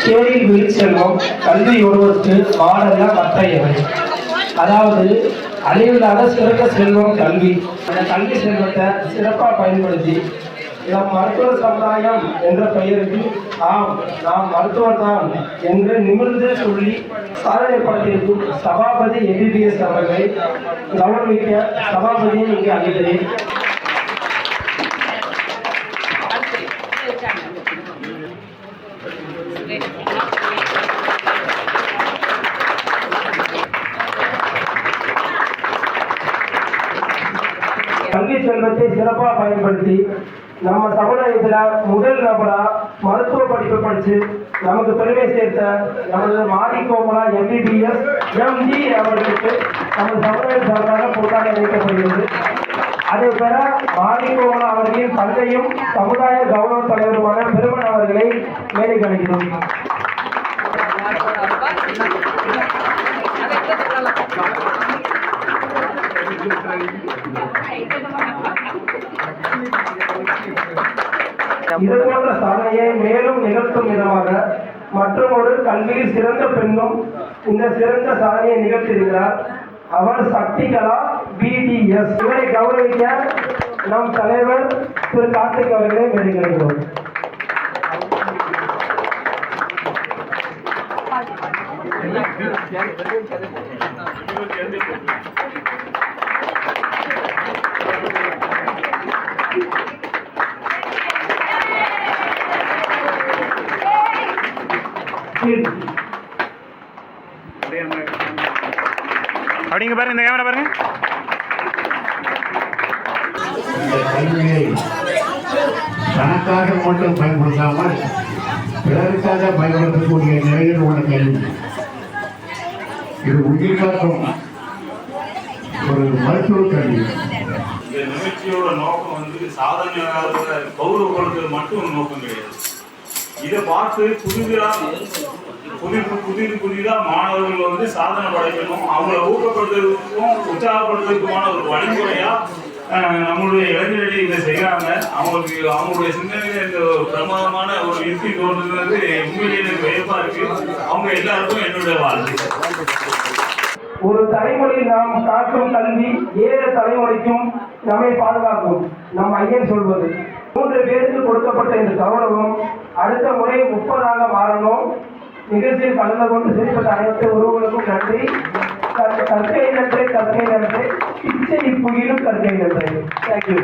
சேரில் விழிச்செல்வம் கல்வி ஒருவருக்கு மாடல்ல மற்றையவை. அதாவது அழிவில்லாத சிறந்த செல்வம் கல்வி. அந்த கல்வி செல்வத்தை சிறப்பாக பயன்படுத்தி நம் மருத்துவ சமுதாயம் என்ற பெயருக்கு ஆம் நாம் மருத்துவர் தான் என்று நிமிர்ந்து சொல்லி சாதனை படத்திற்கும் சபாபதி எம்பிபிஎஸ் அவர்களை கௌரவிக்க சபாபதியை இங்கே அழைக்கிறேன். கல்வி செல்வத்தை சிறப்பாக பயன்படுத்தி நம்ம சமுதாயத்தில் முதல் நபரா மருத்துவ படிப்பு படித்து நமக்கு பெருமை சேர்த்த நமது மாரிகோமலா எம்பிபிஎஸ் எம்டி அவர்களுக்கு நமது சமுதாய சார்பாக போட்டாக இணைக்கப்படுகிறது. அதே பெற மாரிகோமலா அவர்களின் தந்தையும் சமுதாய கௌரவ தலைவருமான பெருமன் அவர்களை மேலே கணிக்கிறோம். இது போன்ற சாதனையை மேலும் நிகழ்த்தும் விதமாக மற்றும் ஒரு கல்வியில் சிறந்த பெண்ணும் இந்த சிறந்த சாதனையை நிகழ்த்தியிருக்கிறார். அவர் சக்திகலா பிடிஎஸ். இவரை கௌரவிக்க நம் தலைவர் திரு கார்த்திக் அவர்களை வேண்டுகிறோம். அப்படிங்க பாருங்க, இந்த கேமரா பாருங்க. இந்த கல்வியை தனக்காக மட்டும் பயன்படுத்தாமல் பிறருக்காக பயன்படுத்தக்கூடிய நிலையில் உள்ள கல்வி. இது உயிர் காக்கும் ஒரு மருத்துவ கல்வி. இந்த நிகழ்ச்சியோட நோக்கம் வந்து சாதனையாளர்களை கௌரவப்படுத்துறது மட்டும் நோக்கம் கிடையாது. இதை பார்த்து புதிதா மாணவர்கள் வந்து சாதனை படைக்கணும், அவங்கள ஊக்கப்படுத்துறதுக்கும் உற்சாகப்படுத்துறதுக்குமான ஒரு வழிமுறையா நம்மளுடைய இளைஞர்கள் இதை செய்யறாங்க. அவங்களுடைய சிந்தனையில இந்த பிரமாதமான ஒரு யுக்தி தோன்றுறது உண்மையிலே எனக்கு வியப்பா இருக்கு. அவங்க எல்லாருக்கும் என்னுடைய வாழ்க்கை. ஒரு தலைமுறையில் நாம் காக்கும் கல்வி 7 தலைமுறைக்கும் நம்மை பாதுகாக்கும். நம் ஐயன் சொல்வது 3 பேருக்கு கொடுக்கப்பட்ட இந்த கௌரவம் அடுத்த முறை 30ஆக மாறணும். நிகழ்ச்சியில் கலந்து கொண்டு சிரிப்பட்ட அனைத்து உறவுகளுக்கும் நன்றி. கற்கை நன்றி, கற்கை நன்றி, இச்சை புகிலும் கற்கை நன்றி. தேங்க்யூ.